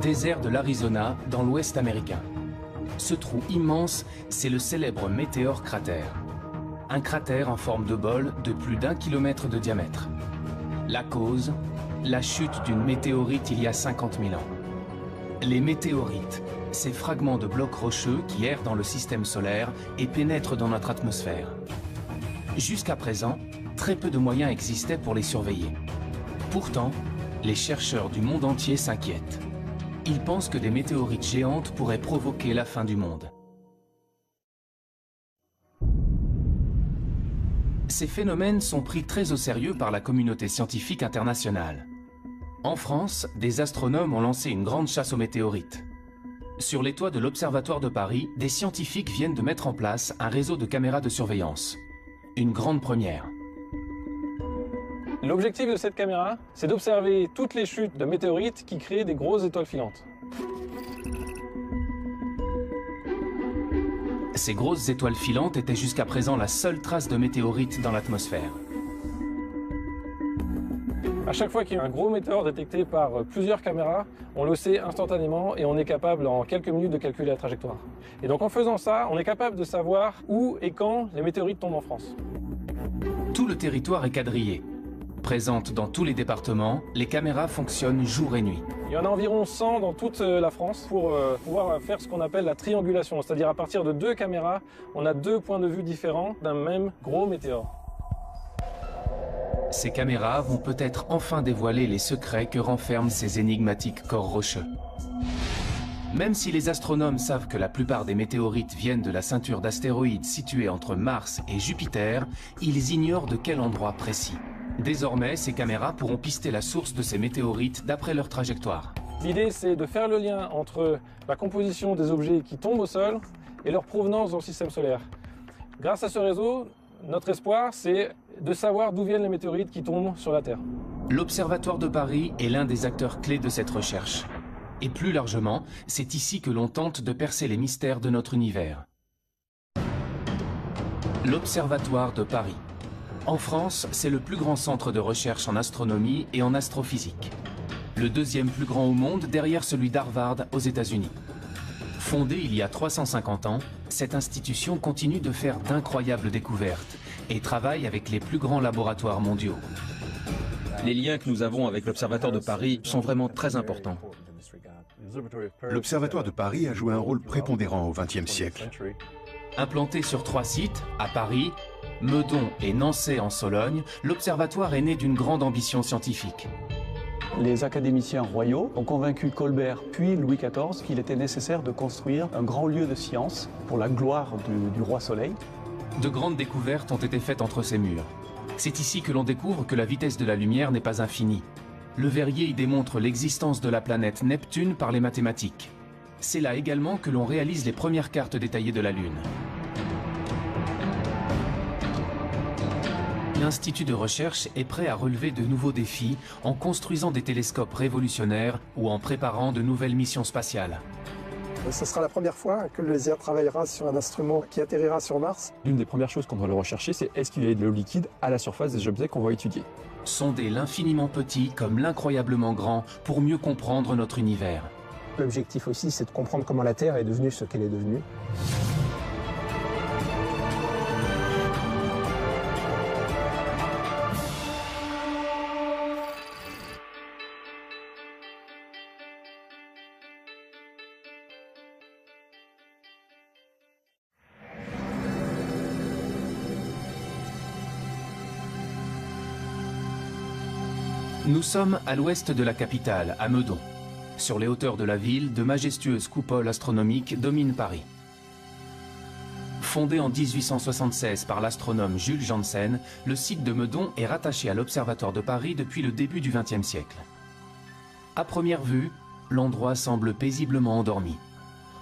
désert de l'Arizona, dans l'ouest américain. Ce trou immense, c'est le célèbre météore cratère. Un cratère en forme de bol de plus d'1 kilomètre de diamètre. La cause, la chute d'une météorite il y a 50 000 ans. Les météorites, ces fragments de blocs rocheux qui errent dans le système solaire et pénètrent dans notre atmosphère. Jusqu'à présent, très peu de moyens existaient pour les surveiller. Pourtant, les chercheurs du monde entier s'inquiètent. Ils pensent que des météorites géantes pourraient provoquer la fin du monde. Ces phénomènes sont pris très au sérieux par la communauté scientifique internationale. En France, des astronomes ont lancé une grande chasse aux météorites. Sur les toits de l'Observatoire de Paris, des scientifiques viennent de mettre en place un réseau de caméras de surveillance. Une grande première. L'objectif de cette caméra, c'est d'observer toutes les chutes de météorites qui créent des grosses étoiles filantes. Ces grosses étoiles filantes étaient jusqu'à présent la seule trace de météorites dans l'atmosphère. À chaque fois qu'il y a un gros météore détecté par plusieurs caméras, on le sait instantanément et on est capable en quelques minutes de calculer la trajectoire. Et donc en faisant ça, on est capable de savoir où et quand les météorites tombent en France. Tout le territoire est quadrillé. Présentes dans tous les départements, les caméras fonctionnent jour et nuit. Il y en a environ 100 dans toute la France pour pouvoir faire ce qu'on appelle la triangulation. C'est-à-dire à partir de 2 caméras, on a 2 points de vue différents d'un même gros météore. Ces caméras vont peut-être enfin dévoiler les secrets que renferment ces énigmatiques corps rocheux. Même si les astronomes savent que la plupart des météorites viennent de la ceinture d'astéroïdes située entre Mars et Jupiter, ils ignorent de quel endroit précis. Désormais, ces caméras pourront pister la source de ces météorites d'après leur trajectoire. L'idée, c'est de faire le lien entre la composition des objets qui tombent au sol et leur provenance dans le système solaire. Grâce à ce réseau, notre espoir, c'est de savoir d'où viennent les météorites qui tombent sur la Terre. L'Observatoire de Paris est l'un des acteurs clés de cette recherche. Et plus largement, c'est ici que l'on tente de percer les mystères de notre univers. L'Observatoire de Paris. En France, c'est le plus grand centre de recherche en astronomie et en astrophysique. Le deuxième plus grand au monde derrière celui d'Harvard aux États-Unis. Fondée il y a 350 ans, cette institution continue de faire d'incroyables découvertes et travaille avec les plus grands laboratoires mondiaux. Les liens que nous avons avec l'Observatoire de Paris sont vraiment très importants. L'Observatoire de Paris a joué un rôle prépondérant au XXe siècle. Implanté sur 3 sites, à Paris, Meudon et Nançay en Sologne, l'Observatoire est né d'une grande ambition scientifique. Les académiciens royaux ont convaincu Colbert puis Louis XIV qu'il était nécessaire de construire un grand lieu de science pour la gloire du roi Soleil. De grandes découvertes ont été faites entre ces murs. C'est ici que l'on découvre que la vitesse de la lumière n'est pas infinie. Le Verrier y démontre l'existence de la planète Neptune par les mathématiques. C'est là également que l'on réalise les premières cartes détaillées de la Lune. L'Institut de recherche est prêt à relever de nouveaux défis en construisant des télescopes révolutionnaires ou en préparant de nouvelles missions spatiales. Ce sera la première fois que le LESIA travaillera sur un instrument qui atterrira sur Mars. L'une des premières choses qu'on doit le rechercher, c'est est-ce qu'il y a de l'eau liquide à la surface des objets qu'on va étudier. Sonder l'infiniment petit comme l'incroyablement grand pour mieux comprendre notre univers. L'objectif aussi, c'est de comprendre comment la Terre est devenue ce qu'elle est devenue. Nous sommes à l'ouest de la capitale, à Meudon. Sur les hauteurs de la ville, de majestueuses coupoles astronomiques dominent Paris. Fondé en 1876 par l'astronome Jules Janssen, le site de Meudon est rattaché à l'Observatoire de Paris depuis le début du XXe siècle. À première vue, l'endroit semble paisiblement endormi.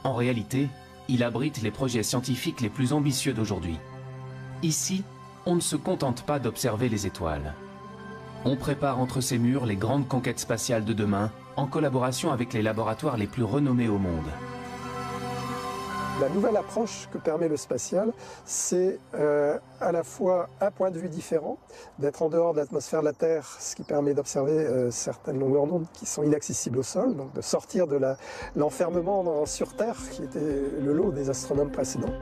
En réalité, il abrite les projets scientifiques les plus ambitieux d'aujourd'hui. Ici, on ne se contente pas d'observer les étoiles. On prépare entre ces murs les grandes conquêtes spatiales de demain, en collaboration avec les laboratoires les plus renommés au monde. La nouvelle approche que permet le spatial, c'est à la fois un point de vue différent, d'être en dehors de l'atmosphère de la Terre, ce qui permet d'observer certaines longueurs d'onde qui sont inaccessibles au sol, donc de sortir de l'enfermement sur Terre qui était le lot des astronomes précédents.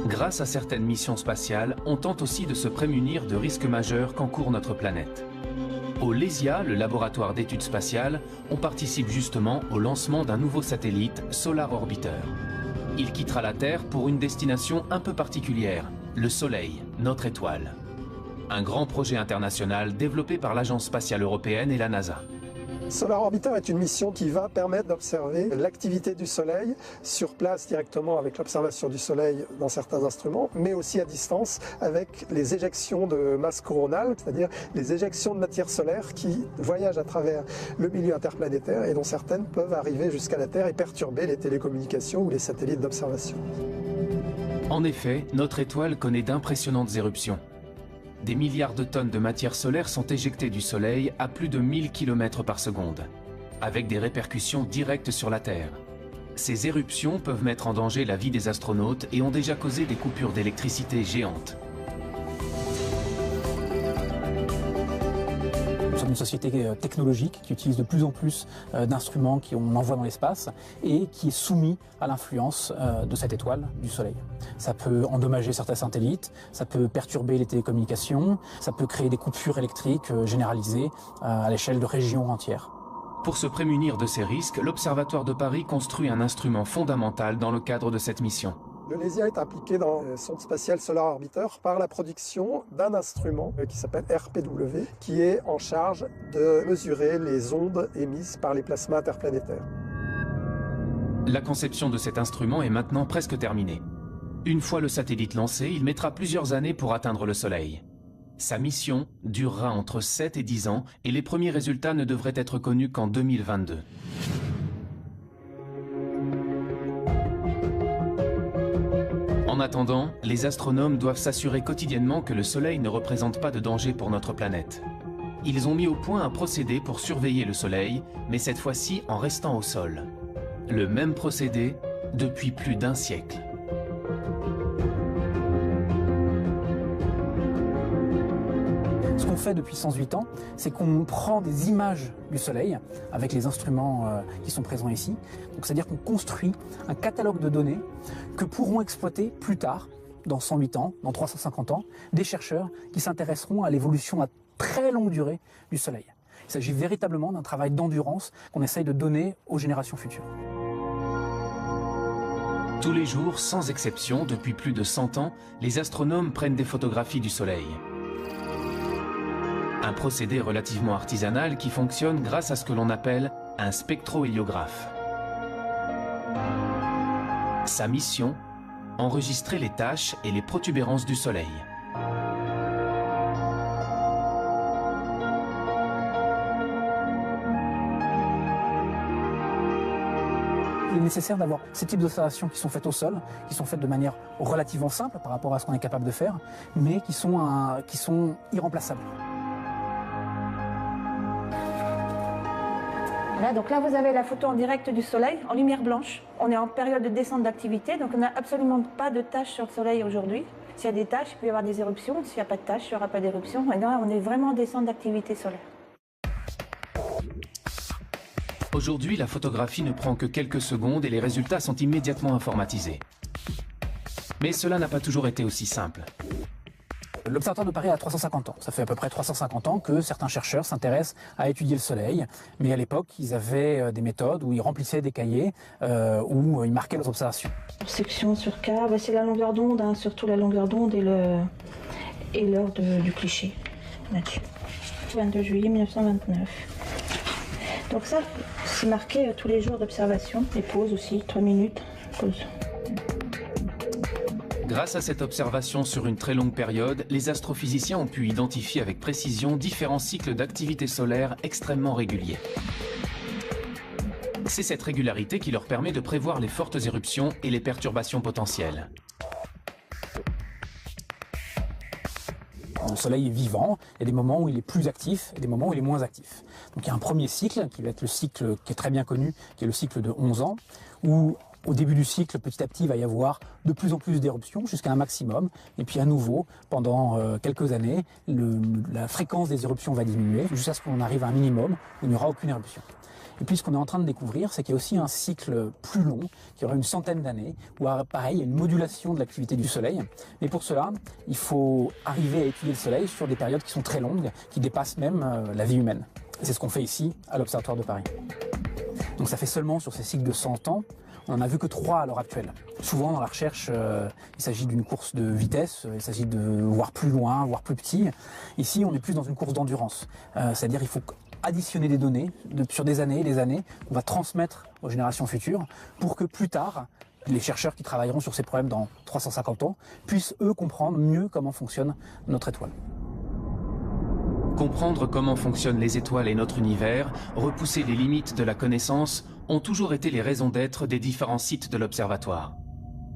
Grâce à certaines missions spatiales, on tente aussi de se prémunir de risques majeurs qu'encourt notre planète. Au LESIA, le laboratoire d'études spatiales, on participe justement au lancement d'un nouveau satellite, Solar Orbiter. Il quittera la Terre pour une destination un peu particulière, le Soleil, notre étoile. Un grand projet international développé par l'Agence spatiale européenne et la NASA. Solar Orbiter est une mission qui va permettre d'observer l'activité du Soleil sur place directement avec l'observation du Soleil dans certains instruments, mais aussi à distance avec les éjections de masse coronale, c'est-à-dire les éjections de matière solaire qui voyagent à travers le milieu interplanétaire et dont certaines peuvent arriver jusqu'à la Terre et perturber les télécommunications ou les satellites d'observation. En effet, notre étoile connaît d'impressionnantes éruptions. Des milliards de tonnes de matière solaire sont éjectées du Soleil à plus de 1000 km par seconde, avec des répercussions directes sur la Terre. Ces éruptions peuvent mettre en danger la vie des astronautes et ont déjà causé des coupures d'électricité géantes. Nous sommes une société technologique qui utilise de plus en plus d'instruments qu'on envoie dans l'espace et qui est soumis à l'influence de cette étoile, du Soleil. Ça peut endommager certains satellites, ça peut perturber les télécommunications, ça peut créer des coupures électriques généralisées à l'échelle de régions entières. Pour se prémunir de ces risques, l'Observatoire de Paris construit un instrument fondamental dans le cadre de cette mission. Le LESIA est impliqué dans le sonde spatiale Solar Orbiter par la production d'un instrument qui s'appelle RPW, qui est en charge de mesurer les ondes émises par les plasmas interplanétaires. La conception de cet instrument est maintenant presque terminée. Une fois le satellite lancé, il mettra plusieurs années pour atteindre le Soleil. Sa mission durera entre 7 et 10 ans et les premiers résultats ne devraient être connus qu'en 2022. En attendant, les astronomes doivent s'assurer quotidiennement que le Soleil ne représente pas de danger pour notre planète. Ils ont mis au point un procédé pour surveiller le Soleil, mais cette fois-ci en restant au sol. Le même procédé depuis plus d'un siècle. Ce qu'on fait depuis 108 ans, c'est qu'on prend des images du Soleil avec les instruments qui sont présents ici. Donc c'est-à-dire qu'on construit un catalogue de données que pourront exploiter plus tard, dans 108 ans, dans 350 ans, des chercheurs qui s'intéresseront à l'évolution à très longue durée du Soleil. Il s'agit véritablement d'un travail d'endurance qu'on essaye de donner aux générations futures. Tous les jours, sans exception, depuis plus de 100 ans, les astronomes prennent des photographies du Soleil. Un procédé relativement artisanal qui fonctionne grâce à ce que l'on appelle un spectrohéliographe. Sa mission, enregistrer les taches et les protubérances du Soleil. Il est nécessaire d'avoir ces types d'observations qui sont faites au sol, qui sont faites de manière relativement simple par rapport à ce qu'on est capable de faire, mais qui sont irremplaçables. Là, donc là, vous avez la photo en direct du Soleil, en lumière blanche. On est en période de descente d'activité, donc on n'a absolument pas de taches sur le Soleil aujourd'hui. S'il y a des taches, il peut y avoir des éruptions. S'il n'y a pas de taches, il n'y aura pas d'éruption. Et là, on est vraiment en descente d'activité solaire. Aujourd'hui, la photographie ne prend que quelques secondes et les résultats sont immédiatement informatisés. Mais cela n'a pas toujours été aussi simple. L'Observatoire de Paris a 350 ans. Ça fait à peu près 350 ans que certains chercheurs s'intéressent à étudier le Soleil. Mais à l'époque, ils avaient des méthodes où ils remplissaient des cahiers, où ils marquaient leurs observations. Section sur K, c'est la longueur d'onde, hein, surtout la longueur d'onde et l'heure du cliché. Là-dessus. 22 juillet 1929. Donc ça, c'est marqué tous les jours d'observation. Et pause aussi, 3 minutes, pause. Grâce à cette observation sur une très longue période, les astrophysiciens ont pu identifier avec précision différents cycles d'activité solaire extrêmement réguliers. C'est cette régularité qui leur permet de prévoir les fortes éruptions et les perturbations potentielles. Le Soleil est vivant, il y a des moments où il est plus actif et des moments où il est moins actif. Donc il y a un premier cycle, qui va être le cycle qui est très bien connu, qui est le cycle de 11 ans, où Au début du cycle, petit à petit, il va y avoir de plus en plus d'éruptions jusqu'à un maximum. Et puis à nouveau, pendant quelques années, la fréquence des éruptions va diminuer jusqu'à ce qu'on arrive à un minimum où il n'y aura aucune éruption. Et puis ce qu'on est en train de découvrir, c'est qu'il y a aussi un cycle plus long, qui aura une centaine d'années, où pareil, il y a une modulation de l'activité du Soleil. Mais pour cela, il faut arriver à étudier le Soleil sur des périodes qui sont très longues, qui dépassent même la vie humaine. C'est ce qu'on fait ici, à l'Observatoire de Paris. Donc ça fait seulement sur ces cycles de 100 ans, on n'en a vu que 3 à l'heure actuelle. Souvent dans la recherche, il s'agit d'une course de vitesse, il s'agit de voir plus loin, voir plus petit. Ici, on est plus dans une course d'endurance. C'est-à-dire qu'il faut additionner des données sur des années et des années qu'on va transmettre aux générations futures pour que plus tard, les chercheurs qui travailleront sur ces problèmes dans 350 ans puissent, eux, comprendre mieux comment fonctionne notre étoile. Comprendre comment fonctionnent les étoiles et notre univers, repousser les limites de la connaissance, ont toujours été les raisons d'être des différents sites de l'Observatoire.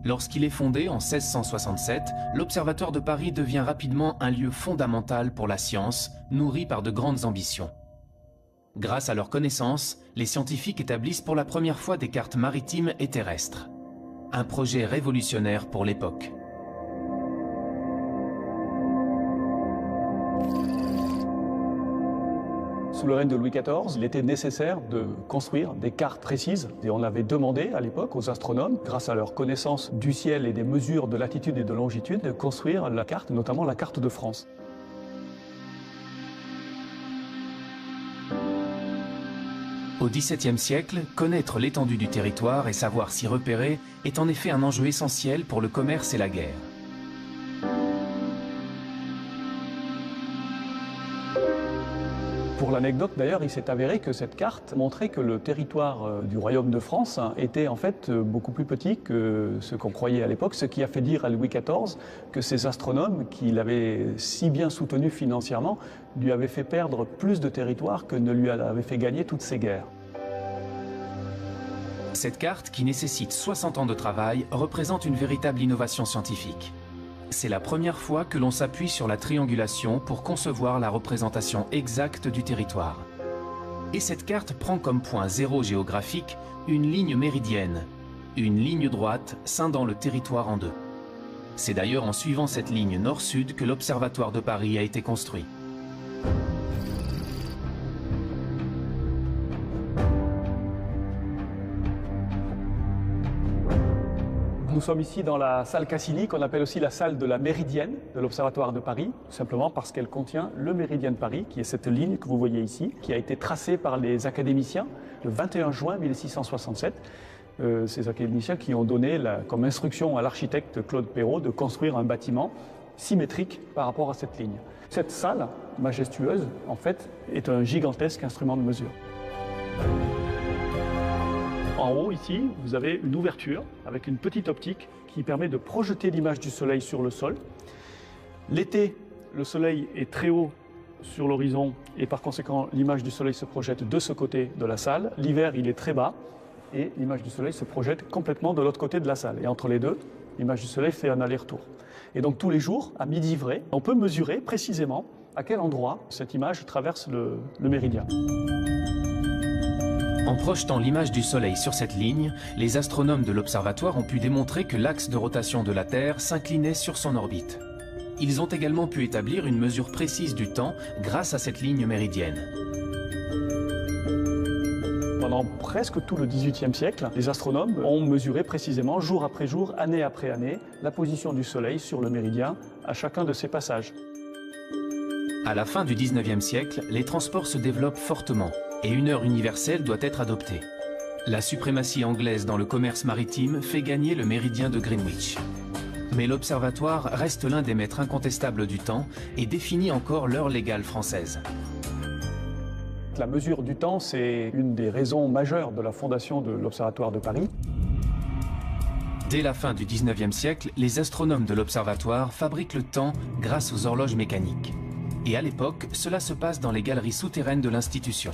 Lorsqu'il est fondé en 1667, l'Observatoire de Paris devient rapidement un lieu fondamental pour la science, nourri par de grandes ambitions. Grâce à leurs connaissances, les scientifiques établissent pour la première fois des cartes maritimes et terrestres. Un projet révolutionnaire pour l'époque. Sous le règne de Louis XIV, il était nécessaire de construire des cartes précises. Et on avait demandé à l'époque aux astronomes, grâce à leur connaissance du ciel et des mesures de latitude et de longitude, de construire la carte, notamment la carte de France. Au XVIIe siècle, connaître l'étendue du territoire et savoir s'y repérer est en effet un enjeu essentiel pour le commerce et la guerre. Pour l'anecdote d'ailleurs, il s'est avéré que cette carte montrait que le territoire du royaume de France était en fait beaucoup plus petit que ce qu'on croyait à l'époque, ce qui a fait dire à Louis XIV que ces astronomes, qui l'avaient si bien soutenu financièrement, lui avaient fait perdre plus de territoire que ne lui avait fait gagner toutes ces guerres. Cette carte, qui nécessite 60 ans de travail, représente une véritable innovation scientifique. C'est la première fois que l'on s'appuie sur la triangulation pour concevoir la représentation exacte du territoire. Et cette carte prend comme point zéro géographique une ligne méridienne, une ligne droite scindant le territoire en deux. C'est d'ailleurs en suivant cette ligne nord-sud que l'Observatoire de Paris a été construit. Nous sommes ici dans la salle Cassini, qu'on appelle aussi la salle de la Méridienne de l'Observatoire de Paris, tout simplement parce qu'elle contient le Méridien de Paris, qui est cette ligne que vous voyez ici, qui a été tracée par les académiciens le 21 juin 1667. Ces académiciens qui ont donné comme instruction à l'architecte Claude Perrault de construire un bâtiment symétrique par rapport à cette ligne. Cette salle majestueuse, en fait, est un gigantesque instrument de mesure. En haut, ici, vous avez une ouverture avec une petite optique qui permet de projeter l'image du Soleil sur le sol. L'été, le Soleil est très haut sur l'horizon et par conséquent, l'image du Soleil se projette de ce côté de la salle. L'hiver, il est très bas et l'image du Soleil se projette complètement de l'autre côté de la salle. Et entre les deux, l'image du Soleil fait un aller-retour. Et donc tous les jours, à midi vrai, on peut mesurer précisément à quel endroit cette image traverse le méridien. En projetant l'image du Soleil sur cette ligne, les astronomes de l'Observatoire ont pu démontrer que l'axe de rotation de la Terre s'inclinait sur son orbite. Ils ont également pu établir une mesure précise du temps grâce à cette ligne méridienne. Pendant presque tout le XVIIIe siècle, les astronomes ont mesuré précisément, jour après jour, année après année, la position du Soleil sur le méridien à chacun de ses passages. À la fin du XIXe siècle, les transports se développent fortement et une heure universelle doit être adoptée. La suprématie anglaise dans le commerce maritime fait gagner le méridien de Greenwich. Mais l'Observatoire reste l'un des maîtres incontestables du temps et définit encore l'heure légale française. La mesure du temps, c'est une des raisons majeures de la fondation de l'Observatoire de Paris. Dès la fin du XIXe siècle, les astronomes de l'Observatoire fabriquent le temps grâce aux horloges mécaniques. Et à l'époque, cela se passe dans les galeries souterraines de l'institution.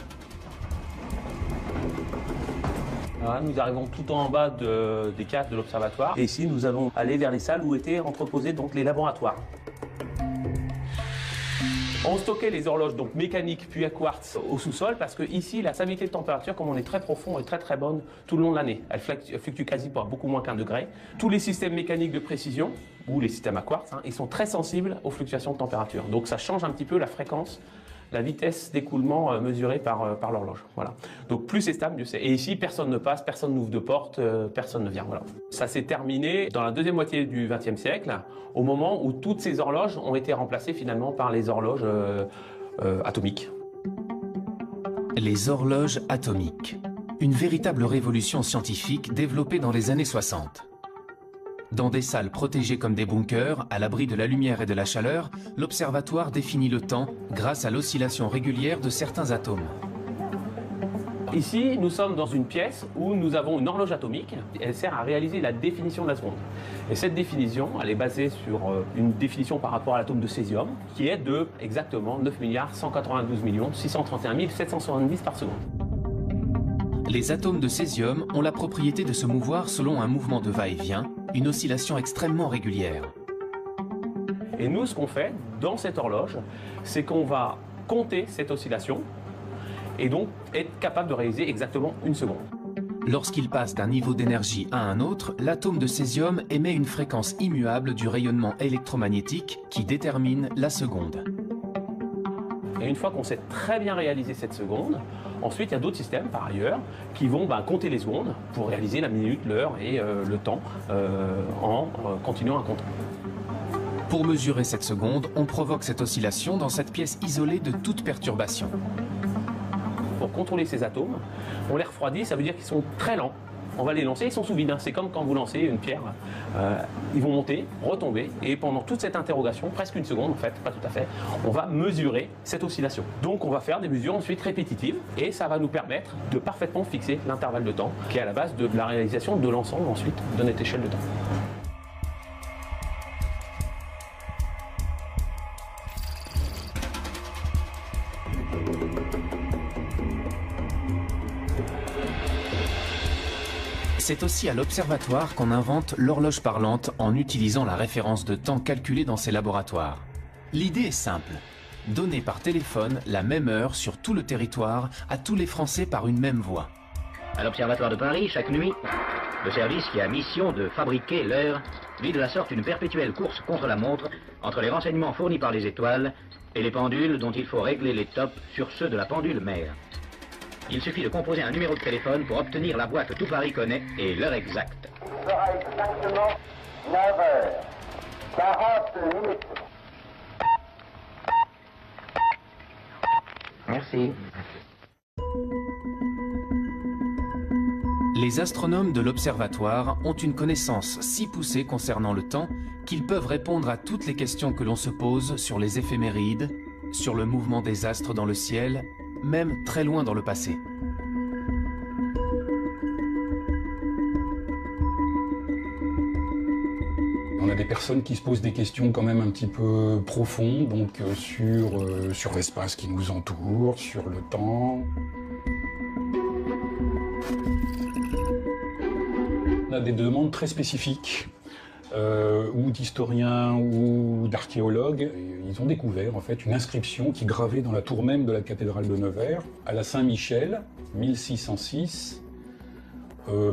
Voilà, nous arrivons tout en bas des cases de l'Observatoire. Et ici, nous allons aller vers les salles où étaient entreposés donc les laboratoires. On stockait les horloges donc mécaniques puis à quartz au sous-sol parce que ici la stabilité de température, comme on est très profond, est très bonne tout le long de l'année. Elle fluctue quasi pas beaucoup moins qu'1 degré. Tous les systèmes mécaniques de précision ou les systèmes à quartz, ils sont très sensibles aux fluctuations de température. Donc ça change un petit peu la fréquence, la vitesse d'écoulement mesurée par l'horloge. Voilà. Donc plus c'est stable, mieux c'est. Et ici, personne ne passe, personne n'ouvre de porte, personne ne vient. Voilà. Ça s'est terminé dans la deuxième moitié du XXe siècle, au moment où toutes ces horloges ont été remplacées finalement par les horloges atomiques. Les horloges atomiques. Une véritable révolution scientifique développée dans les années 60. Dans des salles protégées comme des bunkers, à l'abri de la lumière et de la chaleur, l'observatoire définit le temps grâce à l'oscillation régulière de certains atomes. Ici, nous sommes dans une pièce où nous avons une horloge atomique. Elle sert à réaliser la définition de la seconde. Et cette définition, elle est basée sur une définition par rapport à l'atome de césium, qui est de exactement 9 192 631 770 par seconde. Les atomes de césium ont la propriété de se mouvoir selon un mouvement de va-et-vient, une oscillation extrêmement régulière. Et nous, ce qu'on fait dans cette horloge, c'est qu'on va compter cette oscillation et donc être capable de réaliser exactement 1 seconde. Lorsqu'il passe d'un niveau d'énergie à un autre, l'atome de césium émet une fréquence immuable du rayonnement électromagnétique qui détermine la seconde. Et une fois qu'on sait très bien réaliser cette seconde, ensuite il y a d'autres systèmes par ailleurs qui vont compter les secondes pour réaliser la minute, l'heure et le temps en continuant à compter. Pour mesurer cette seconde, on provoque cette oscillation dans cette pièce isolée de toute perturbation. Pour contrôler ces atomes, on les refroidit, ça veut dire qu'ils sont très lents. On va les lancer, ils sont sous vide. C'est comme quand vous lancez une pierre. Ils vont monter, retomber, et pendant toute cette interrogation, presque 1 seconde en fait, pas tout à fait, on va mesurer cette oscillation. Donc on va faire des mesures ensuite répétitives, et ça va nous permettre de parfaitement fixer l'intervalle de temps, qui est à la base de la réalisation de l'ensemble ensuite de notre échelle de temps. C'est aussi à l'observatoire qu'on invente l'horloge parlante en utilisant la référence de temps calculée dans ces laboratoires. L'idée est simple, donner par téléphone la même heure sur tout le territoire à tous les Français par une même voie. À l'Observatoire de Paris, chaque nuit, le service qui a mission de fabriquer l'heure vit de la sorte une perpétuelle course contre la montre entre les renseignements fournis par les étoiles et les pendules dont il faut régler les tops sur ceux de la pendule mère. Il suffit de composer un numéro de téléphone pour obtenir la voix que tout Paris connaît et l'heure exacte. Il sera exactement 9h40. Merci. Les astronomes de l'observatoire ont une connaissance si poussée concernant le temps qu'ils peuvent répondre à toutes les questions que l'on se pose sur les éphémérides, sur le mouvement des astres dans le ciel, même très loin dans le passé. On a des personnes qui se posent des questions quand même un petit peu profondes, donc sur l'espace qui nous entoure, sur le temps. On a des demandes très spécifiques, ou d'historiens ou d'archéologues. Ils ont découvert en fait une inscription qui gravait dans la tour même de la cathédrale de Nevers, à la Saint-Michel, 1606,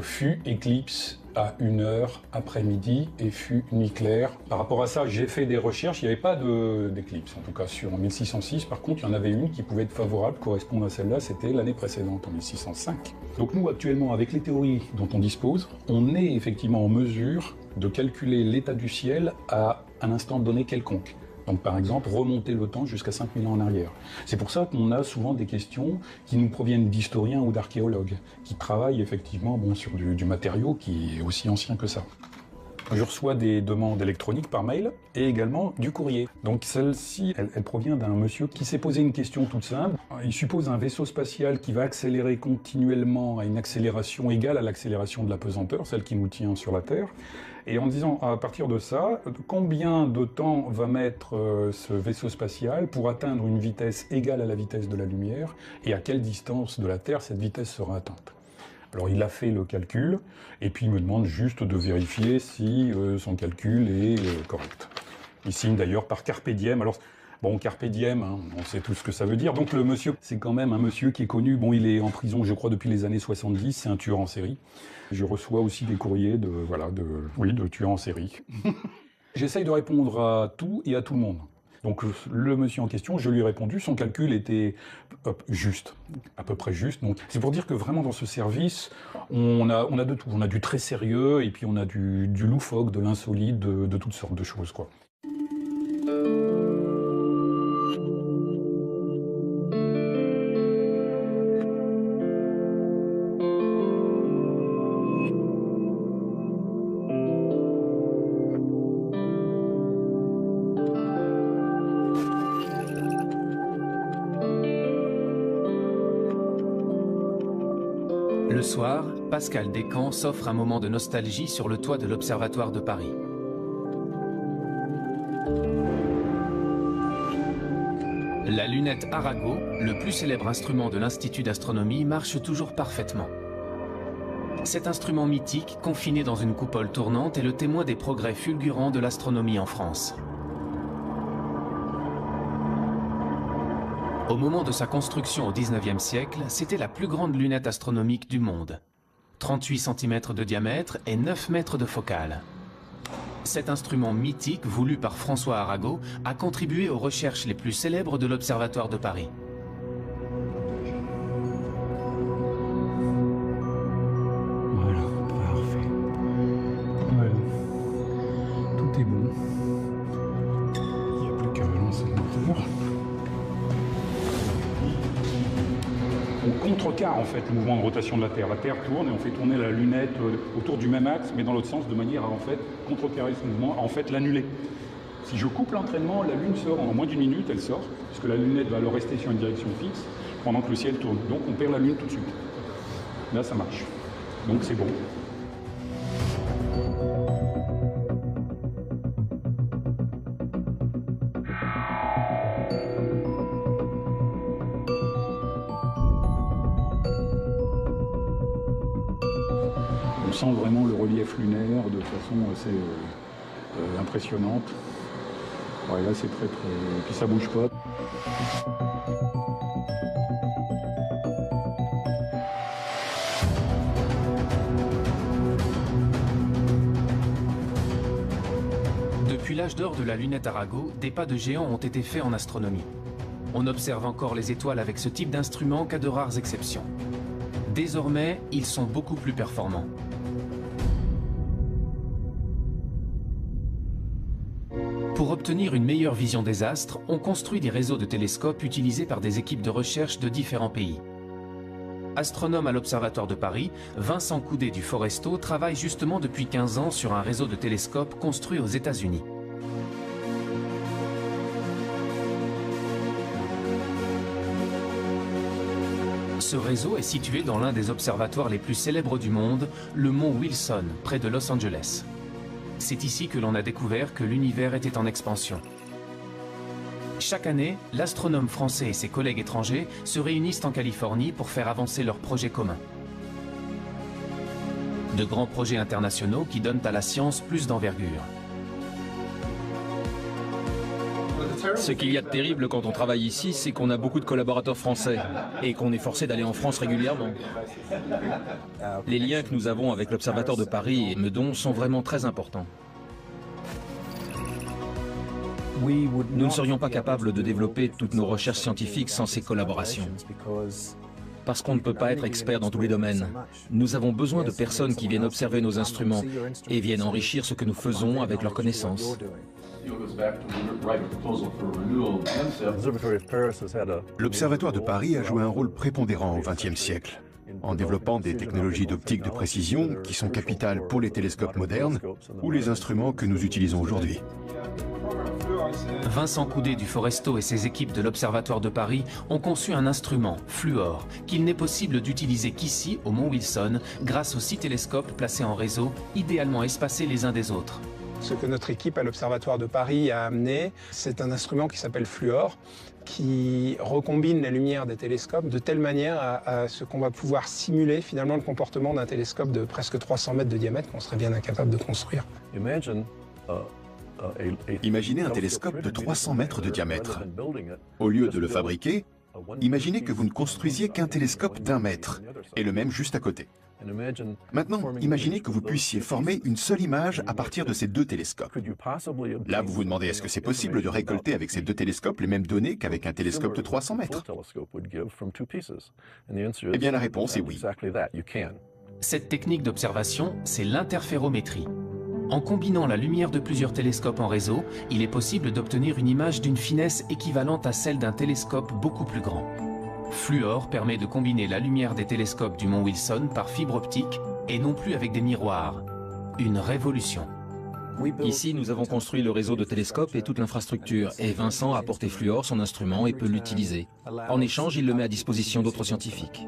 fut éclipse à 1h après-midi et fut nuit claire. Par rapport à ça, j'ai fait des recherches, il n'y avait pas d'éclipse, en tout cas en 1606. Par contre, il y en avait une qui pouvait être favorable, correspondre à celle-là, c'était l'année précédente, en 1605. Donc nous, actuellement, avec les théories dont on dispose, on est effectivement en mesure de calculer l'état du ciel à un instant donné quelconque. Donc par exemple, remonter le temps jusqu'à 5000 ans en arrière. C'est pour ça qu'on a souvent des questions qui nous proviennent d'historiens ou d'archéologues, qui travaillent effectivement sur du matériau qui est aussi ancien que ça. Je reçois des demandes électroniques par mail et également du courrier. Donc celle-ci, elle provient d'un monsieur qui s'est posé une question toute simple. Il suppose un vaisseau spatial qui va accélérer continuellement à une accélération égale à l'accélération de la pesanteur, celle qui nous tient sur la Terre. Et en disant, à partir de ça, combien de temps va mettre ce vaisseau spatial pour atteindre une vitesse égale à la vitesse de la lumière, et à quelle distance de la Terre cette vitesse sera atteinte. Alors il a fait le calcul, et puis il me demande juste de vérifier si son calcul est correct. Il signe d'ailleurs par Carpe Diem. Alors Bon, carpe diem, hein, on sait tout ce que ça veut dire. Donc le monsieur, c'est quand même un monsieur qui est connu. Bon, il est en prison, je crois, depuis les années 70. C'est un tueur en série. Je reçois aussi des courriers de tueurs en série. J'essaye de répondre à tout et à tout le monde. Donc le monsieur en question, je lui ai répondu, son calcul était juste, à peu près juste. Donc c'est pour dire que vraiment dans ce service, on a de tout. On a du très sérieux et puis on a du loufoque, de l'insolite, de toutes sortes de choses, quoi. Le soir, Pascal Descamps s'offre un moment de nostalgie sur le toit de l'Observatoire de Paris. La lunette Arago, le plus célèbre instrument de l'Institut d'astronomie, marche toujours parfaitement. Cet instrument mythique, confiné dans une coupole tournante, est le témoin des progrès fulgurants de l'astronomie en France. Au moment de sa construction au XIXe siècle, c'était la plus grande lunette astronomique du monde. 38 cm de diamètre et 9 mètres de focale. Cet instrument mythique, voulu par François Arago, a contribué aux recherches les plus célèbres de l'Observatoire de Paris. Voilà, parfait. Voilà. Tout est bon. Il n'y a plus qu'à relancer le moteur. On contrecarre en fait le mouvement de rotation de la Terre. La Terre tourne et on fait tourner la lunette autour du même axe, mais dans l'autre sens, de manière à en fait contrecarrer ce mouvement, à en fait l'annuler. Si je coupe l'entraînement, la Lune sort en moins d'une minute, elle sort, puisque la lunette va alors rester sur une direction fixe pendant que le ciel tourne. Donc on perd la Lune tout de suite. Là, ça marche. Donc c'est bon. On sent vraiment le relief lunaire de façon assez impressionnante. Ouais, là c'est très. Puis ça bouge pas. Depuis l'âge d'or de la lunette Arago, des pas de géant ont été faits en astronomie. On observe encore les étoiles avec ce type d'instrument qu'à de rares exceptions. Désormais, ils sont beaucoup plus performants. Pour obtenir une meilleure vision des astres, on construit des réseaux de télescopes utilisés par des équipes de recherche de différents pays. Astronome à l'Observatoire de Paris, Vincent Coudet du Foresto travaille justement depuis 15 ans sur un réseau de télescopes construit aux États-Unis. Ce réseau est situé dans l'un des observatoires les plus célèbres du monde, le mont Wilson, près de Los Angeles. C'est ici que l'on a découvert que l'univers était en expansion. Chaque année, l'astronome français et ses collègues étrangers se réunissent en Californie pour faire avancer leurs projets communs. De grands projets internationaux qui donnent à la science plus d'envergure. Ce qu'il y a de terrible quand on travaille ici, c'est qu'on a beaucoup de collaborateurs français et qu'on est forcé d'aller en France régulièrement. Les liens que nous avons avec l'Observatoire de Paris et Meudon sont vraiment très importants. Nous ne serions pas capables de développer toutes nos recherches scientifiques sans ces collaborations. Parce qu'on ne peut pas être expert dans tous les domaines. Nous avons besoin de personnes qui viennent observer nos instruments et viennent enrichir ce que nous faisons avec leurs connaissances. L'Observatoire de Paris a joué un rôle prépondérant au XXe siècle, en développant des technologies d'optique de précision qui sont capitales pour les télescopes modernes ou les instruments que nous utilisons aujourd'hui. Vincent Coudet du Foresto et ses équipes de l'Observatoire de Paris ont conçu un instrument, Fluor, qu'il n'est possible d'utiliser qu'ici, au mont Wilson, grâce aux 6 télescopes placés en réseau, idéalement espacés les uns des autres. Ce que notre équipe à l'Observatoire de Paris a amené, c'est un instrument qui s'appelle Fluor, qui recombine la lumière des télescopes de telle manière à ce qu'on va pouvoir simuler finalement le comportement d'un télescope de presque 300 mètres de diamètre qu'on serait bien incapable de construire. Imaginez un télescope de 300 mètres de diamètre. Au lieu de le fabriquer, imaginez que vous ne construisiez qu'un télescope d'1 mètre, et le même juste à côté. Maintenant, imaginez que vous puissiez former une seule image à partir de ces deux télescopes. Là, vous vous demandez, est-ce que c'est possible de récolter avec ces deux télescopes les mêmes données qu'avec un télescope de 300 mètres? Eh bien, la réponse est oui. Cette technique d'observation, c'est l'interférométrie. En combinant la lumière de plusieurs télescopes en réseau, il est possible d'obtenir une image d'une finesse équivalente à celle d'un télescope beaucoup plus grand. Fluor permet de combiner la lumière des télescopes du mont Wilson par fibre optique et non plus avec des miroirs. Une révolution. Ici, nous avons construit le réseau de télescopes et toute l'infrastructure, et Vincent a apporté Fluor, son instrument, et peut l'utiliser. En échange, il le met à disposition d'autres scientifiques.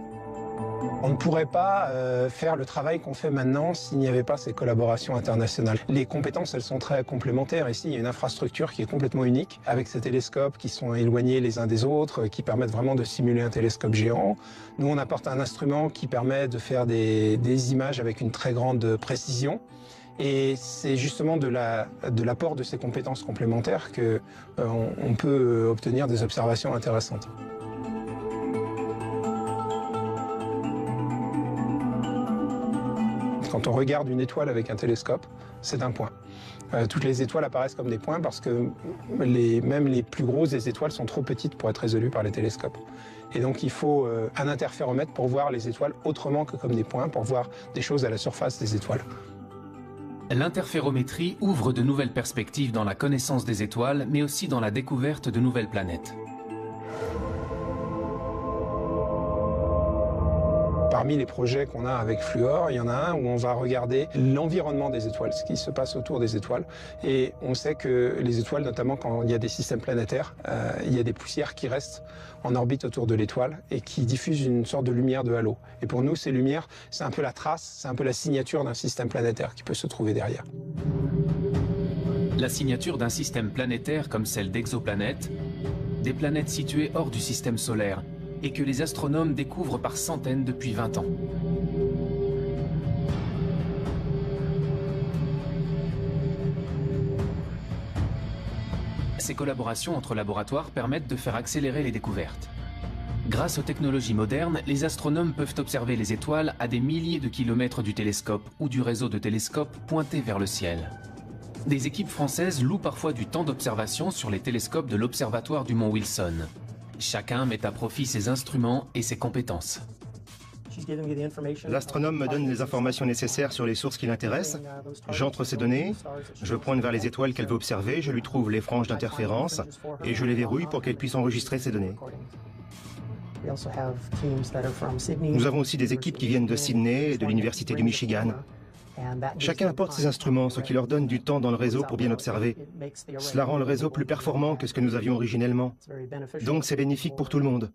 On ne pourrait pas faire le travail qu'on fait maintenant s'il n'y avait pas ces collaborations internationales. Les compétences, elles sont très complémentaires. Ici, il y a une infrastructure qui est complètement unique, avec ces télescopes qui sont éloignés les uns des autres, qui permettent vraiment de simuler un télescope géant. Nous, on apporte un instrument qui permet de faire des images avec une très grande précision. Et c'est justement de l'apport de ces compétences complémentaires qu'on peut obtenir des observations intéressantes. Quand on regarde une étoile avec un télescope, c'est un point. Toutes les étoiles apparaissent comme des points parce que même les plus grosses des étoiles sont trop petites pour être résolues par les télescopes. Et donc il faut un interféromètre pour voir les étoiles autrement que comme des points, pour voir des choses à la surface des étoiles. L'interférométrie ouvre de nouvelles perspectives dans la connaissance des étoiles, mais aussi dans la découverte de nouvelles planètes. Parmi les projets qu'on a avec Fluor, il y en a un où on va regarder l'environnement des étoiles, ce qui se passe autour des étoiles. Et on sait que les étoiles, notamment quand il y a des systèmes planétaires, il y a des poussières qui restent en orbite autour de l'étoile et qui diffusent une sorte de lumière de halo. Et pour nous, ces lumières, c'est un peu la trace, c'est un peu la signature d'un système planétaire qui peut se trouver derrière. La signature d'un système planétaire comme celle d'exoplanètes, des planètes situées hors du système solaire, et que les astronomes découvrent par centaines depuis 20 ans. Ces collaborations entre laboratoires permettent de faire accélérer les découvertes. Grâce aux technologies modernes, les astronomes peuvent observer les étoiles à des milliers de kilomètres du télescope ou du réseau de télescopes pointés vers le ciel. Des équipes françaises louent parfois du temps d'observation sur les télescopes de l'observatoire du mont Wilson. Chacun met à profit ses instruments et ses compétences. L'astronome me donne les informations nécessaires sur les sources qui l'intéressent. J'entre ces données, je pointe vers les étoiles qu'elle veut observer, je lui trouve les franges d'interférence et je les verrouille pour qu'elle puisse enregistrer ces données. Nous avons aussi des équipes qui viennent de Sydney et de l'Université du Michigan. Chacun apporte ses instruments, ce qui leur donne du temps dans le réseau pour bien observer. Cela rend le réseau plus performant que ce que nous avions originellement. Donc c'est bénéfique pour tout le monde.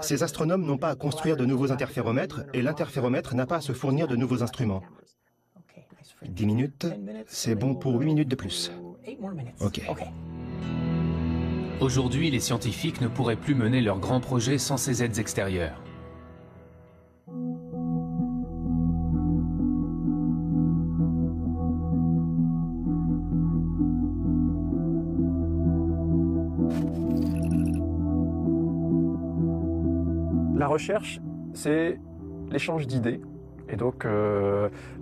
Ces astronomes n'ont pas à construire de nouveaux interféromètres et l'interféromètre n'a pas à se fournir de nouveaux instruments. 10 minutes, c'est bon pour 8 minutes de plus. Ok. Aujourd'hui, les scientifiques ne pourraient plus mener leurs grands projets sans ces aides extérieures. La recherche, c'est l'échange d'idées, et donc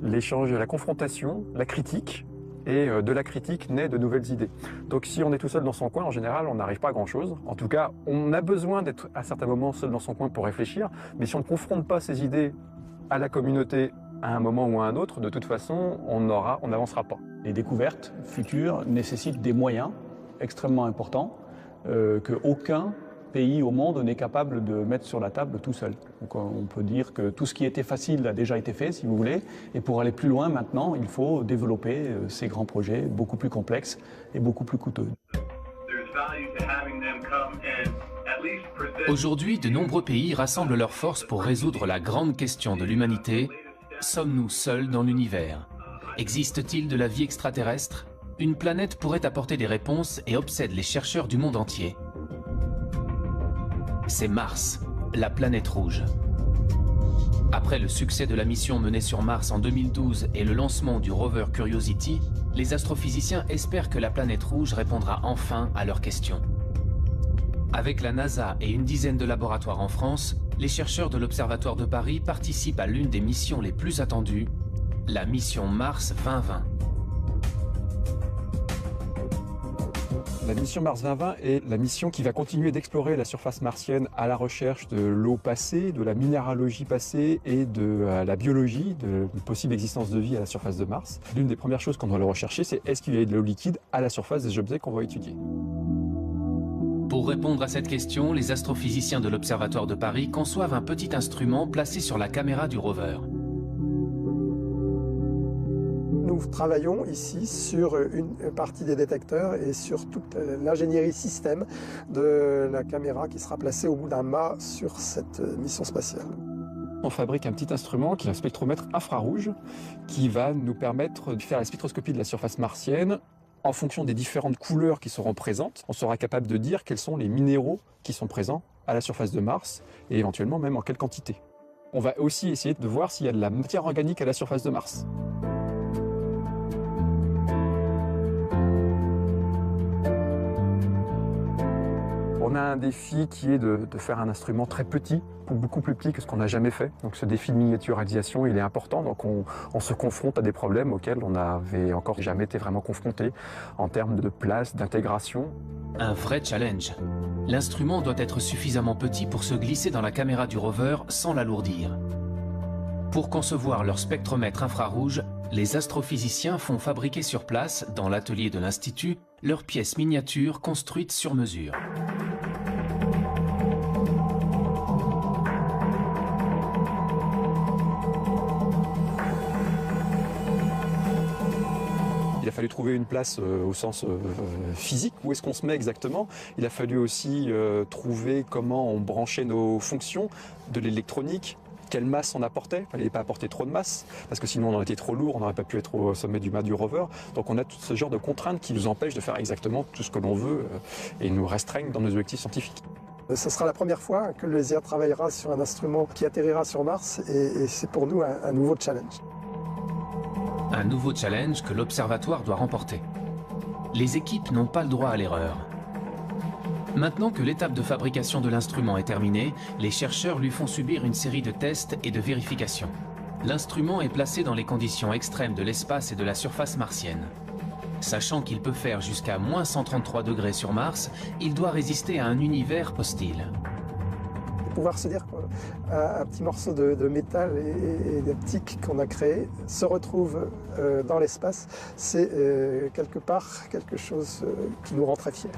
l'échange, la confrontation, la critique, et de la critique naît de nouvelles idées. Donc si on est tout seul dans son coin, en général, on n'arrive pas à grand-chose. En tout cas, on a besoin d'être à certains moments seul dans son coin pour réfléchir, mais si on ne confronte pas ces idées à la communauté à un moment ou à un autre, de toute façon, on n'avancera pas. Les découvertes futures nécessitent des moyens extrêmement importants qu'aucun pays au monde n'est capable de mettre sur la table tout seul. Donc on peut dire que tout ce qui était facile a déjà été fait, si vous voulez, et pour aller plus loin maintenant, il faut développer ces grands projets beaucoup plus complexes et beaucoup plus coûteux. Aujourd'hui, de nombreux pays rassemblent leurs forces pour résoudre la grande question de l'humanité. Sommes-nous seuls dans l'univers? Existe-t-il de la vie extraterrestre? Une planète pourrait apporter des réponses et obsède les chercheurs du monde entier. C'est Mars, la planète rouge. Après le succès de la mission menée sur Mars en 2012 et le lancement du rover Curiosity, les astrophysiciens espèrent que la planète rouge répondra enfin à leurs questions. Avec la NASA et une dizaine de laboratoires en France, les chercheurs de l'Observatoire de Paris participent à l'une des missions les plus attendues, la mission Mars 2020. La mission Mars 2020 est la mission qui va continuer d'explorer la surface martienne à la recherche de l'eau passée, de la minéralogie passée et de la biologie, de la possible existence de vie à la surface de Mars. L'une des premières choses qu'on doit rechercher, c'est est-ce qu'il y a de l'eau liquide à la surface des objets qu'on va étudier. Pour répondre à cette question, les astrophysiciens de l'Observatoire de Paris conçoivent un petit instrument placé sur la caméra du rover. Nous travaillons ici sur une partie des détecteurs et sur toute l'ingénierie système de la caméra qui sera placée au bout d'un mât sur cette mission spatiale. On fabrique un petit instrument qui est un spectromètre infrarouge qui va nous permettre de faire la spectroscopie de la surface martienne. En fonction des différentes couleurs qui seront présentes, on sera capable de dire quels sont les minéraux qui sont présents à la surface de Mars et éventuellement même en quelle quantité. On va aussi essayer de voir s'il y a de la matière organique à la surface de Mars. On a un défi qui est de faire un instrument très petit, beaucoup plus petit que ce qu'on n'a jamais fait. Donc ce défi de miniaturisation, il est important. Donc on se confronte à des problèmes auxquels on n'avait encore jamais été vraiment confronté en termes de place, d'intégration. Un vrai challenge. L'instrument doit être suffisamment petit pour se glisser dans la caméra du rover sans l'alourdir. Pour concevoir leur spectromètre infrarouge, les astrophysiciens font fabriquer sur place, dans l'atelier de l'Institut, leurs pièces miniatures construites sur mesure. Il a fallu trouver une place au sens physique, où est-ce qu'on se met exactement. Il a fallu aussi trouver comment on branchait nos fonctions, de l'électronique, quelle masse on apportait. Il ne fallait pas apporter trop de masse, parce que sinon on aurait été trop lourd, on n'aurait pas pu être au sommet du mât du rover. Donc on a tout ce genre de contraintes qui nous empêchent de faire exactement tout ce que l'on veut et nous restreignent dans nos objectifs scientifiques. Ce sera la première fois que le LESIA travaillera sur un instrument qui atterrira sur Mars et c'est pour nous un nouveau challenge. Un nouveau challenge que l'Observatoire doit remporter. Les équipes n'ont pas le droit à l'erreur. Maintenant que l'étape de fabrication de l'instrument est terminée, les chercheurs lui font subir une série de tests et de vérifications. L'instrument est placé dans les conditions extrêmes de l'espace et de la surface martienne. Sachant qu'il peut faire jusqu'à moins 133 degrés sur Mars, il doit résister à un univers hostile. Pouvoir se dire qu'un petit morceau de métal et d'optique qu'on a créé se retrouve dans l'espace, c'est quelque part quelque chose qui nous rend très fiers.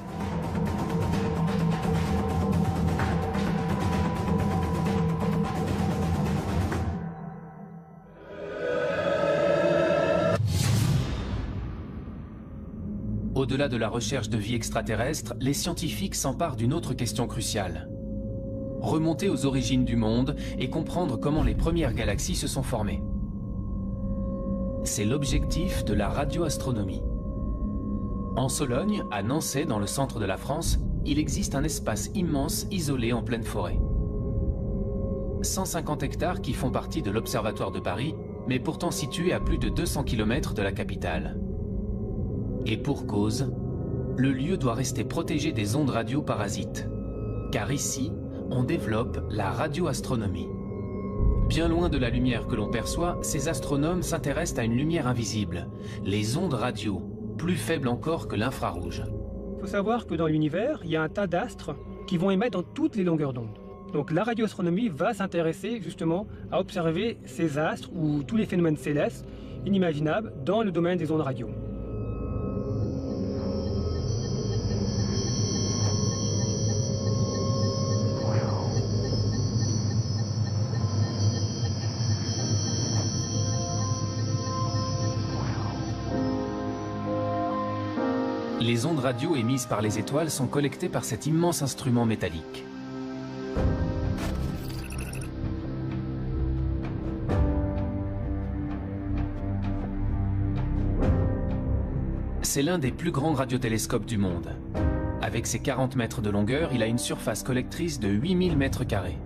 Au-delà de la recherche de vie extraterrestre, les scientifiques s'emparent d'une autre question cruciale. Remonter aux origines du monde et comprendre comment les premières galaxies se sont formées. C'est l'objectif de la radioastronomie. En Sologne, à Nançay, dans le centre de la France, il existe un espace immense isolé en pleine forêt. 150 hectares qui font partie de l'Observatoire de Paris, mais pourtant situé à plus de 200 km de la capitale. Et pour cause, le lieu doit rester protégé des ondes radio parasites. Car ici, on développe la radioastronomie. Bien loin de la lumière que l'on perçoit, ces astronomes s'intéressent à une lumière invisible, les ondes radio, plus faibles encore que l'infrarouge. Il faut savoir que dans l'univers, il y a un tas d'astres qui vont émettre dans toutes les longueurs d'onde. Donc la radioastronomie va s'intéresser justement à observer ces astres ou tous les phénomènes célestes inimaginables dans le domaine des ondes radio. Les ondes radio émises par les étoiles sont collectées par cet immense instrument métallique. C'est l'un des plus grands radiotélescopes du monde. Avec ses 40 mètres de longueur, il a une surface collectrice de 8000 mètres carrés.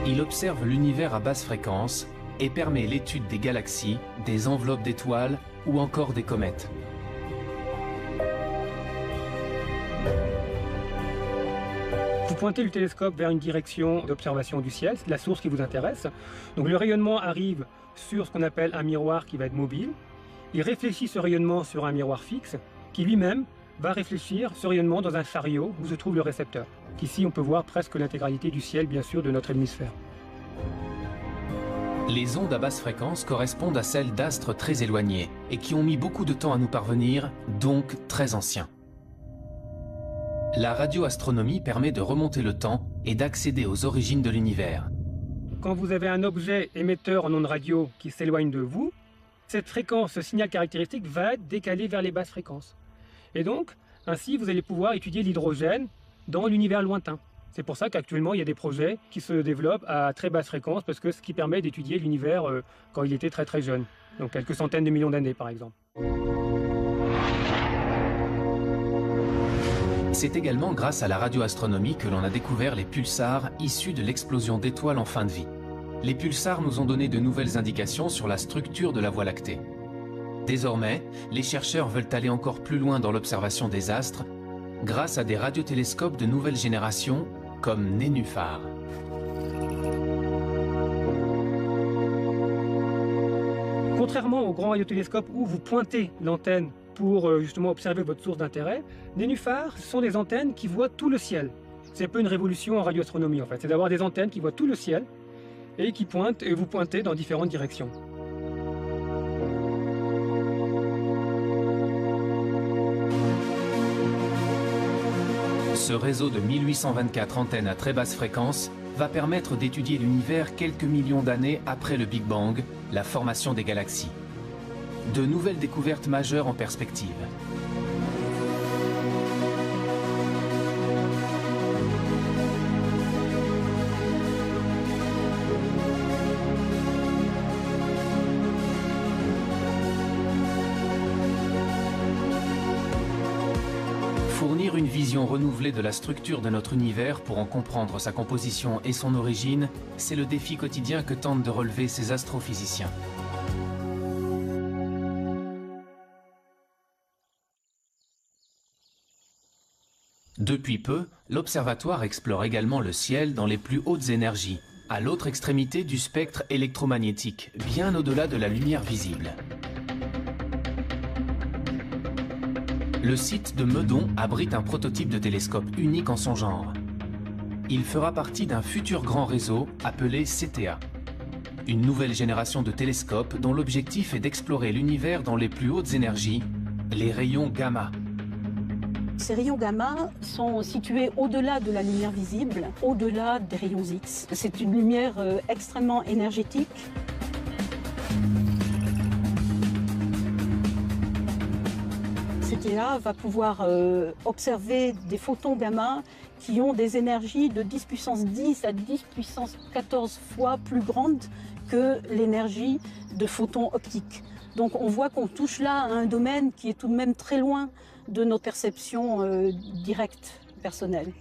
Il observe l'univers à basse fréquence et permet l'étude des galaxies, des enveloppes d'étoiles ou encore des comètes. Vous pointez le télescope vers une direction d'observation du ciel, c'est la source qui vous intéresse. Donc le rayonnement arrive sur ce qu'on appelle un miroir qui va être mobile. Il réfléchit ce rayonnement sur un miroir fixe qui lui-même va réfléchir ce rayonnement dans un chariot où se trouve le récepteur. Ici, on peut voir presque l'intégralité du ciel, bien sûr, de notre hémisphère. Les ondes à basse fréquence correspondent à celles d'astres très éloignés et qui ont mis beaucoup de temps à nous parvenir, donc très anciens. La radioastronomie permet de remonter le temps et d'accéder aux origines de l'univers. Quand vous avez un objet émetteur en ondes radio qui s'éloigne de vous, cette fréquence, ce signal caractéristique va être décalé vers les basses fréquences. Et donc, ainsi, vous allez pouvoir étudier l'hydrogène dans l'univers lointain. C'est pour ça qu'actuellement, il y a des projets qui se développent à très basse fréquence, parce que ce qui permet d'étudier l'univers quand il était très très jeune, donc quelques centaines de millions d'années par exemple. C'est également grâce à la radioastronomie que l'on a découvert les pulsars issus de l'explosion d'étoiles en fin de vie. Les pulsars nous ont donné de nouvelles indications sur la structure de la Voie lactée. Désormais, les chercheurs veulent aller encore plus loin dans l'observation des astres grâce à des radiotélescopes de nouvelle génération comme Nénuphar. Contrairement au grand radiotélescope où vous pointez l'antenne pour justement observer votre source d'intérêt, Nénuphar, ce sont des antennes qui voient tout le ciel. C'est un peu une révolution en radioastronomie en fait, c'est d'avoir des antennes qui voient tout le ciel et qui pointent, et vous pointez dans différentes directions. Ce réseau de 1824 antennes à très basse fréquence va permettre d'étudier l'univers quelques millions d'années après le Big Bang, la formation des galaxies. De nouvelles découvertes majeures en perspective. Fournir une vision renouvelée de la structure de notre univers pour en comprendre sa composition et son origine, c'est le défi quotidien que tentent de relever ces astrophysiciens. Depuis peu, l'Observatoire explore également le ciel dans les plus hautes énergies, à l'autre extrémité du spectre électromagnétique, bien au-delà de la lumière visible. Le site de Meudon abrite un prototype de télescope unique en son genre. Il fera partie d'un futur grand réseau appelé CTA. Une nouvelle génération de télescopes dont l'objectif est d'explorer l'univers dans les plus hautes énergies, les rayons gamma. Ces rayons gamma sont situés au-delà de la lumière visible, au-delà des rayons X. C'est une lumière extrêmement énergétique. CTA va pouvoir observer des photons gamma qui ont des énergies de 10 puissance 10 à 10 puissance 14 fois plus grandes que l'énergie de photons optiques. Donc on voit qu'on touche là à un domaine qui est tout de même très loin de notre perception directe, personnelle.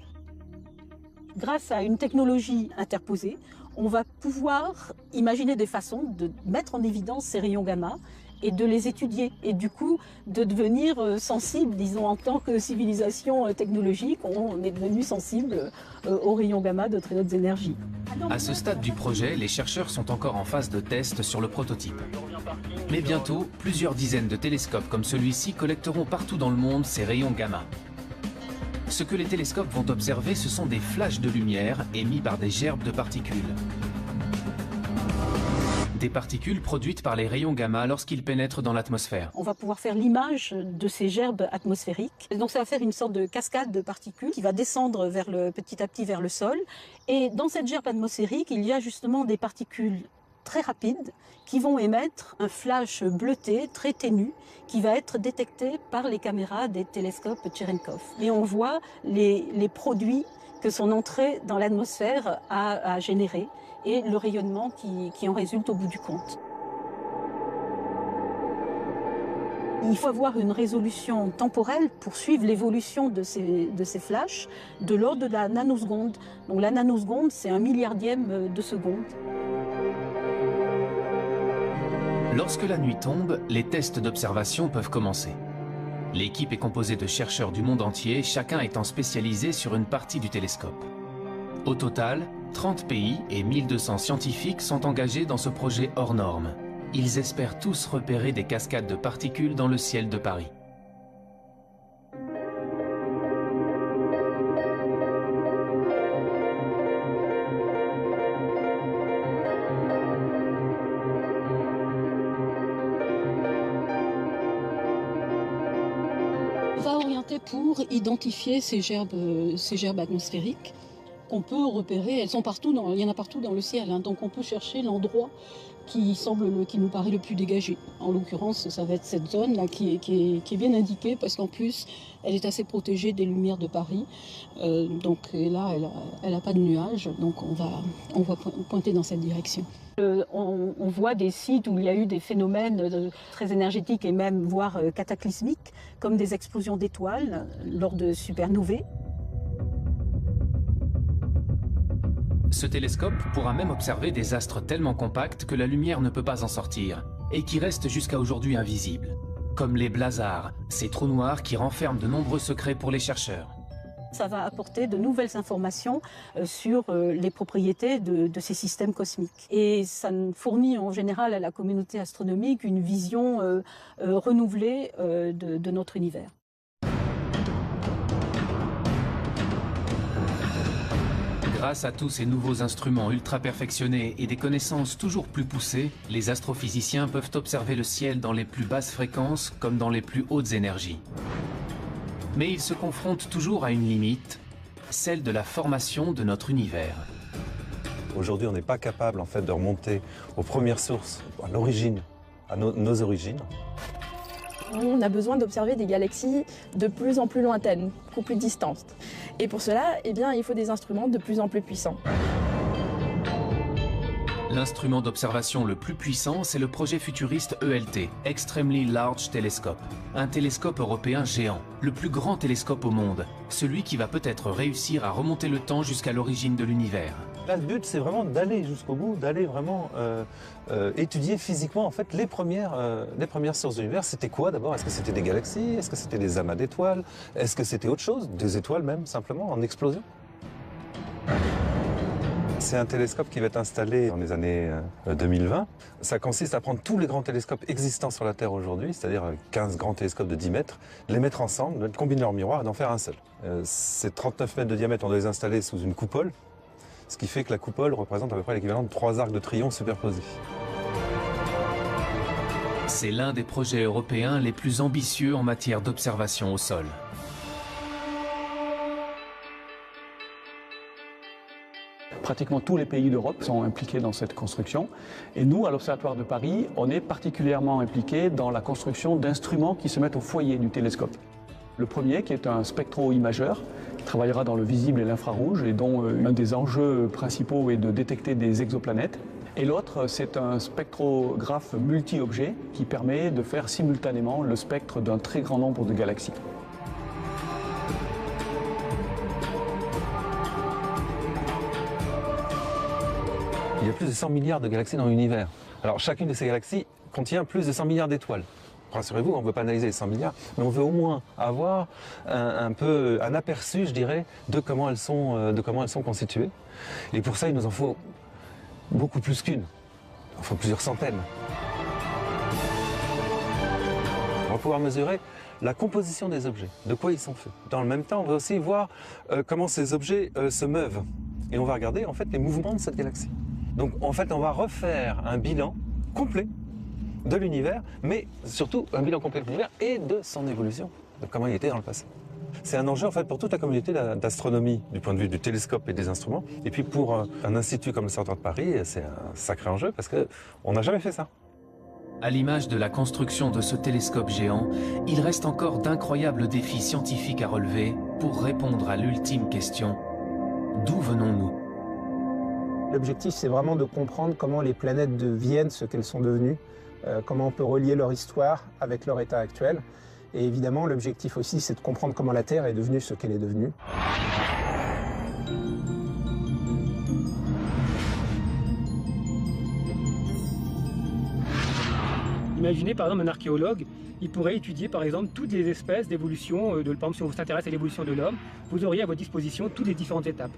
Grâce à une technologie interposée, on va pouvoir imaginer des façons de mettre en évidence ces rayons gamma et de les étudier, et du coup de devenir sensible, disons, en tant que civilisation technologique, on est devenu sensible aux rayons gamma de très hautes énergies. À ce stade du projet, les chercheurs sont encore en phase de test sur le prototype. Mais bientôt, plusieurs dizaines de télescopes comme celui-ci collecteront partout dans le monde ces rayons gamma. Ce que les télescopes vont observer, ce sont des flashs de lumière émis par des gerbes de particules. Des particules produites par les rayons gamma lorsqu'ils pénètrent dans l'atmosphère. On va pouvoir faire l'image de ces gerbes atmosphériques. Et donc ça va faire une sorte de cascade de particules qui va descendre petit à petit vers le sol. Et dans cette gerbe atmosphérique, il y a justement des particules très rapides qui vont émettre un flash bleuté très ténu qui va être détecté par les caméras des télescopes Cherenkov. Et on voit les produits que son entrée dans l'atmosphère a généré et le rayonnement qui en résulte au bout du compte. Il faut avoir une résolution temporelle pour suivre l'évolution de ces flashs de l'ordre de la nanoseconde. Donc la nanoseconde, c'est 1 milliardième de seconde. Lorsque la nuit tombe, les tests d'observation peuvent commencer. L'équipe est composée de chercheurs du monde entier, chacun étant spécialisé sur une partie du télescope. Au total, 30 pays et 1200 scientifiques sont engagés dans ce projet hors norme. Ils espèrent tous repérer des cascades de particules dans le ciel de Paris. On va orienter pour identifier ces gerbes atmosphériques qu'on peut repérer. Elles sont partout, il y en a partout dans le ciel, hein, donc on peut chercher l'endroit qui nous paraît le plus dégagé. En l'occurrence, ça va être cette zone-là qui est bien indiquée parce qu'en plus, elle est assez protégée des lumières de Paris. Et là, elle n'a pas de nuages, donc on va pointer dans cette direction. On voit des sites où il y a eu des phénomènes très énergétiques et même voire cataclysmiques, comme des explosions d'étoiles lors de supernovae. Ce télescope pourra même observer des astres tellement compacts que la lumière ne peut pas en sortir, et qui restent jusqu'à aujourd'hui invisibles, comme les blazars, ces trous noirs qui renferment de nombreux secrets pour les chercheurs. Ça va apporter de nouvelles informations sur les propriétés de ces systèmes cosmiques. Et ça fournit en général à la communauté astronomique une vision renouvelée de notre univers. Grâce à tous ces nouveaux instruments ultra perfectionnés et des connaissances toujours plus poussées, les astrophysiciens peuvent observer le ciel dans les plus basses fréquences comme dans les plus hautes énergies. Mais ils se confrontent toujours à une limite, celle de la formation de notre univers. Aujourd'hui, on n'est pas capable en fait de remonter aux premières sources, à l'origine, à nos origines. On a besoin d'observer des galaxies de plus en plus lointaines, beaucoup plus distantes. Et pour cela, eh bien, il faut des instruments de plus en plus puissants. L'instrument d'observation le plus puissant, c'est le projet futuriste ELT, Extremely Large Telescope. Un télescope européen géant, le plus grand télescope au monde, celui qui va peut-être réussir à remonter le temps jusqu'à l'origine de l'univers. Là, le but, c'est vraiment d'aller jusqu'au bout, d'aller vraiment étudier physiquement en fait, les premières sources de l'univers. C'était quoi d'abord? Est-ce que c'était des galaxies? Est-ce que c'était des amas d'étoiles? Est-ce que c'était autre chose? Des étoiles même, simplement, en explosion? C'est un télescope qui va être installé dans les années 2020. Ça consiste à prendre tous les grands télescopes existants sur la Terre aujourd'hui, c'est-à-dire 15 grands télescopes de 10 mètres, les mettre ensemble, combiner leurs miroirs et d'en faire un seul. Ces 39 mètres de diamètre, on doit les installer sous une coupole, ce qui fait que la coupole représente à peu près l'équivalent de 3 arcs de triomphe superposés. C'est l'un des projets européens les plus ambitieux en matière d'observation au sol. Pratiquement tous les pays d'Europe sont impliqués dans cette construction. Et nous, à l'Observatoire de Paris, on est particulièrement impliqués dans la construction d'instruments qui se mettent au foyer du télescope. Le premier, qui est un spectro-imageur, qui travaillera dans le visible et l'infrarouge, et dont un des enjeux principaux est de détecter des exoplanètes. Et l'autre, c'est un spectrographe multi-objet qui permet de faire simultanément le spectre d'un très grand nombre de galaxies. Il y a plus de 100 milliards de galaxies dans l'univers. Alors chacune de ces galaxies contient plus de 100 milliards d'étoiles. Rassurez-vous, on ne veut pas analyser les 100 milliards, mais on veut au moins avoir un aperçu, je dirais, de comment elles sont constituées. Et pour ça, il nous en faut beaucoup plus qu'une. Il en faut plusieurs centaines. On va pouvoir mesurer la composition des objets, de quoi ils sont faits. Dans le même temps, on va aussi voir comment ces objets se meuvent. Et on va regarder en fait les mouvements de cette galaxie. Donc en fait, on va refaire un bilan complet de l'univers, mais surtout un bilan complet de l'univers et de son évolution, de comment il était dans le passé. C'est un enjeu en fait pour toute la communauté d'astronomie, du point de vue du télescope et des instruments. Et puis pour un institut comme l'Observatoire de Paris, c'est un sacré enjeu parce qu'on n'a jamais fait ça. À l'image de la construction de ce télescope géant, il reste encore d'incroyables défis scientifiques à relever pour répondre à l'ultime question: d'où venons-nous? L'objectif, c'est vraiment de comprendre comment les planètes deviennent ce qu'elles sont devenues, comment on peut relier leur histoire avec leur état actuel. Et évidemment, l'objectif aussi, c'est de comprendre comment la Terre est devenue ce qu'elle est devenue. Imaginez par exemple un archéologue, il pourrait étudier par exemple toutes les espèces d'évolution, par exemple si on s'intéresse à l'évolution de l'homme, vous auriez à votre disposition toutes les différentes étapes.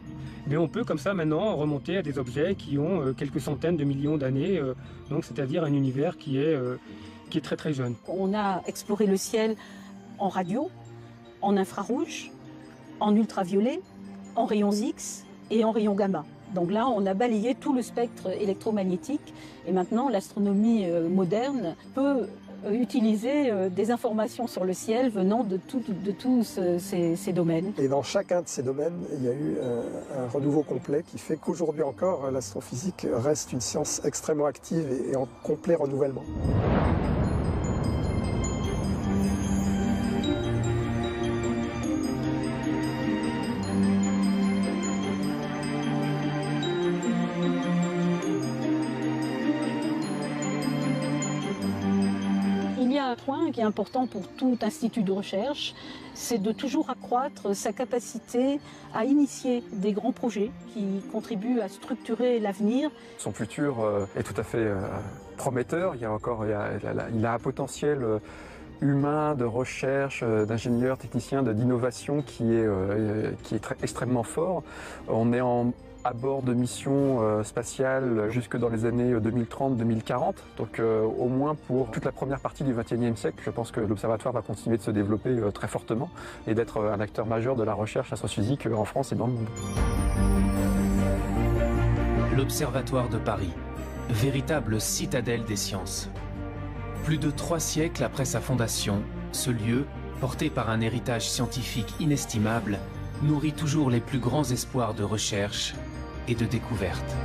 Mais on peut comme ça maintenant remonter à des objets qui ont quelques centaines de millions d'années, donc c'est-à-dire un univers qui est très très jeune. On a exploré le ciel en radio, en infrarouge, en ultraviolet, en rayons X et en rayons gamma. Donc là, on a balayé tout le spectre électromagnétique et maintenant l'astronomie moderne peut utiliser des informations sur le ciel venant de tous ces domaines. Et dans chacun de ces domaines, il y a eu un renouveau complet qui fait qu'aujourd'hui encore, l'astrophysique reste une science extrêmement active et en complet renouvellement. Un point qui est important pour tout institut de recherche, c'est de toujours accroître sa capacité à initier des grands projets qui contribuent à structurer l'avenir. Son futur est tout à fait prometteur. Il a un potentiel humain, de recherche, d'ingénieurs, techniciens, d'innovation qui est extrêmement fort. On est à bord de missions spatiales jusque dans les années 2030-2040. Donc au moins pour toute la première partie du XXIe siècle, je pense que l'Observatoire va continuer de se développer très fortement et d'être un acteur majeur de la recherche astrophysique en France et dans le monde. L'Observatoire de Paris, véritable citadelle des sciences. Plus de 3 siècles après sa fondation, ce lieu, porté par un héritage scientifique inestimable, nourrit toujours les plus grands espoirs de recherche et de découverte.